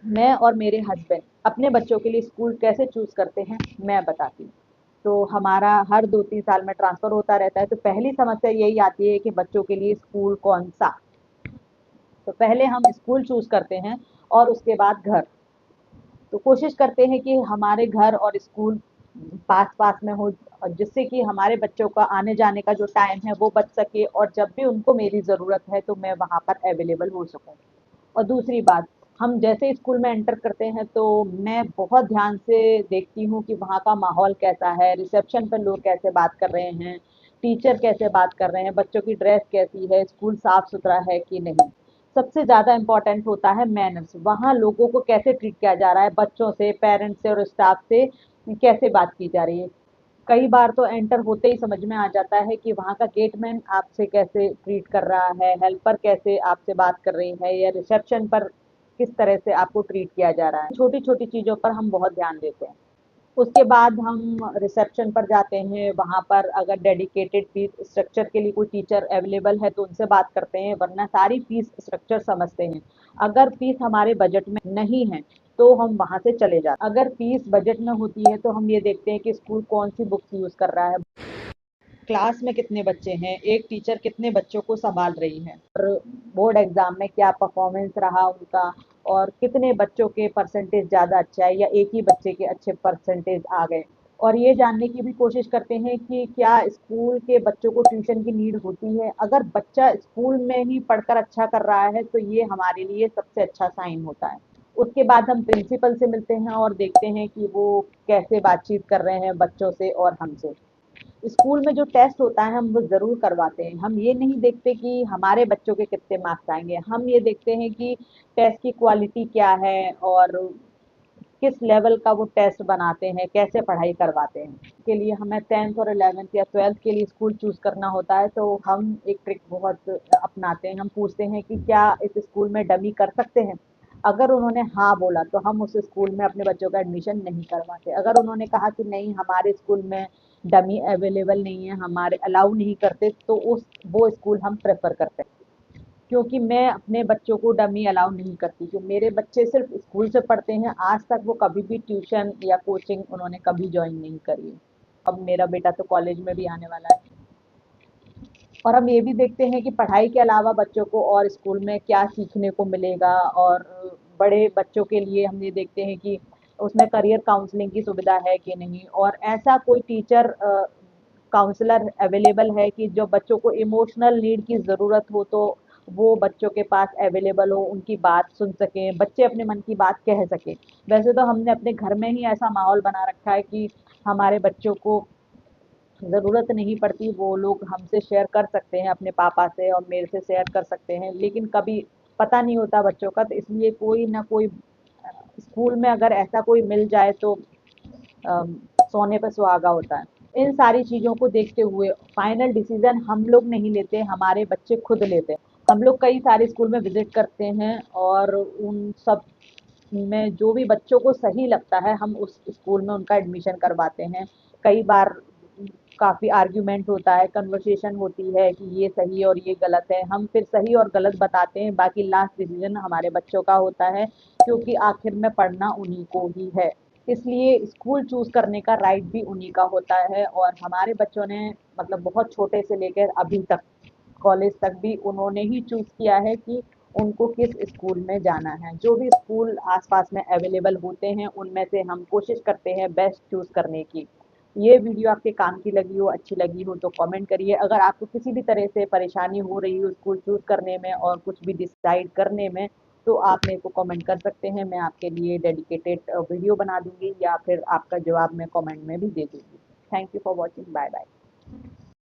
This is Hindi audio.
मैं और मेरे हस्बैंड अपने बच्चों के लिए स्कूल कैसे चूज करते हैं, मैं बताती हूँ। तो हमारा हर 2-3 साल में ट्रांसफर होता रहता है, तो पहली समस्या यही आती है कि बच्चों के लिए स्कूल कौन सा। तो पहले हम स्कूल चूज करते हैं और उसके बाद घर। तो कोशिश करते हैं कि हमारे घर और स्कूल पास पास में हो, और जिससे कि हमारे बच्चों का आने जाने का जो टाइम है वो बच सके, और जब भी उनको मेरी ज़रूरत है तो मैं वहाँ पर अवेलेबल हो सकूँ। और दूसरी बात, हम जैसे स्कूल में एंटर करते हैं तो मैं बहुत ध्यान से देखती हूँ कि वहाँ का माहौल कैसा है, रिसेप्शन पर लोग कैसे बात कर रहे हैं, टीचर कैसे बात कर रहे हैं, बच्चों की ड्रेस कैसी है, स्कूल साफ सुथरा है कि नहीं। सबसे ज़्यादा इम्पोर्टेंट होता है मैनर्स, वहाँ लोगों को कैसे ट्रीट किया जा रहा है, बच्चों से, पेरेंट्स से और स्टाफ से कैसे बात की जा रही है। कई बार तो एंटर होते ही समझ में आ जाता है कि वहाँ का गेटमैन आपसे कैसे ट्रीट कर रहा है, हेल्पर कैसे आपसे बात कर रही है, या रिसेप्शन पर किस तरह से आपको ट्रीट किया जा रहा है। छोटी छोटी चीज़ों पर हम बहुत ध्यान देते हैं। उसके बाद हम रिसेप्शन पर जाते हैं, वहाँ पर अगर डेडिकेटेड फीस स्ट्रक्चर के लिए कोई टीचर अवेलेबल है तो उनसे बात करते हैं, वरना सारी फीस स्ट्रक्चर समझते हैं। अगर फीस हमारे बजट में नहीं है तो हम वहाँ से चले जाते हैं। अगर फीस बजट में होती है तो हम ये देखते हैं कि स्कूल कौन सी बुक्स यूज़ कर रहा है, क्लास में कितने बच्चे हैं, एक टीचर कितने बच्चों को संभाल रही है, और बोर्ड एग्जाम में क्या परफॉर्मेंस रहा उनका, और कितने बच्चों के परसेंटेज ज़्यादा अच्छा है या एक ही बच्चे के अच्छे परसेंटेज आ गए। और ये जानने की भी कोशिश करते हैं कि क्या स्कूल के बच्चों को ट्यूशन की नीड होती है। अगर बच्चा स्कूल में ही पढ़कर अच्छा कर रहा है तो ये हमारे लिए सबसे अच्छा साइन होता है। उसके बाद हम प्रिंसिपल से मिलते हैं और देखते हैं कि वो कैसे बातचीत कर रहे हैं बच्चों से और हमसे। स्कूल में जो टेस्ट होता है हम वो ज़रूर करवाते हैं। हम ये नहीं देखते कि हमारे बच्चों के कितने मार्क्स आएँगे, हम ये देखते हैं कि टेस्ट की क्वालिटी क्या है और किस लेवल का वो टेस्ट बनाते हैं, कैसे पढ़ाई करवाते हैं। के लिए हमें 10th और 11th या 12th के लिए स्कूल चूज़ करना होता है तो हम एक ट्रिक बहुत अपनाते हैं। हम पूछते हैं कि क्या इस स्कूल में डमी कर सकते हैं? अगर उन्होंने हाँ बोला तो हम उस स्कूल में अपने बच्चों का एडमिशन नहीं करवाते। अगर उन्होंने कहा कि नहीं हमारे स्कूल में डमी अवेलेबल नहीं है, हमारे अलाउ नहीं करते, तो उस वो स्कूल हम प्रेफ़र करते हैं। क्योंकि मैं अपने बच्चों को डमी अलाउ नहीं करती, क्योंकि मेरे बच्चे सिर्फ स्कूल से पढ़ते हैं, आज तक वो कभी भी ट्यूशन या कोचिंग उन्होंने कभी ज्वाइन नहीं करी है। अब मेरा बेटा तो कॉलेज में भी आने वाला है। और हम ये भी देखते हैं कि पढ़ाई के अलावा बच्चों को और स्कूल में क्या सीखने को मिलेगा, और बड़े बच्चों के लिए हम ये देखते हैं कि उसमें करियर काउंसलिंग की सुविधा है कि नहीं, और ऐसा कोई टीचर काउंसलर अवेलेबल है कि जो बच्चों को इमोशनल नीड की ज़रूरत हो तो वो बच्चों के पास अवेलेबल हो, उनकी बात सुन सकें, बच्चे अपने मन की बात कह सकें। वैसे तो हमने अपने घर में ही ऐसा माहौल बना रखा है कि हमारे बच्चों को ज़रूरत नहीं पड़ती, वो लोग हमसे शेयर कर सकते हैं, अपने पापा से और मेरे से शेयर कर सकते हैं, लेकिन कभी पता नहीं होता बच्चों का, तो इसलिए कोई ना कोई स्कूल में अगर ऐसा कोई मिल जाए तो सोने पे सुहागा होता है। इन सारी चीज़ों को देखते हुए फाइनल डिसीजन हम लोग नहीं लेते, हमारे बच्चे खुद लेते हैं। हम लोग कई सारे स्कूल में विजिट करते हैं और उन सब में जो भी बच्चों को सही लगता है हम उस स्कूल में उनका एडमिशन करवाते हैं। कई बार काफ़ी आर्ग्यूमेंट होता है, कन्वर्सेशन होती है कि ये सही और ये गलत है, हम फिर सही और गलत बताते हैं, बाकी लास्ट डिसीजन हमारे बच्चों का होता है, क्योंकि आखिर में पढ़ना उन्हीं को ही है। इसलिए स्कूल चूज़ करने का राइट भी उन्हीं का होता है, और हमारे बच्चों ने मतलब बहुत छोटे से लेकर अभी तक कॉलेज तक भी उन्होंने ही चूज़ किया है कि उनको किस स्कूल में जाना है। जो भी स्कूल आसपास में अवेलेबल होते हैं उनमें से हम कोशिश करते हैं बेस्ट चूज़ करने की। ये वीडियो आपके काम की लगी हो, अच्छी लगी हो तो कमेंट करिए। अगर आपको किसी भी तरह से परेशानी हो रही हो स्कूल चूज़ करने में और कुछ भी डिसाइड करने में, तो आप मेरे को कमेंट कर सकते हैं। मैं आपके लिए डेडिकेटेड वीडियो बना दूँगी या फिर आपका जवाब मैं कमेंट में भी दे दूँगी। Thank you for watching. Bye bye.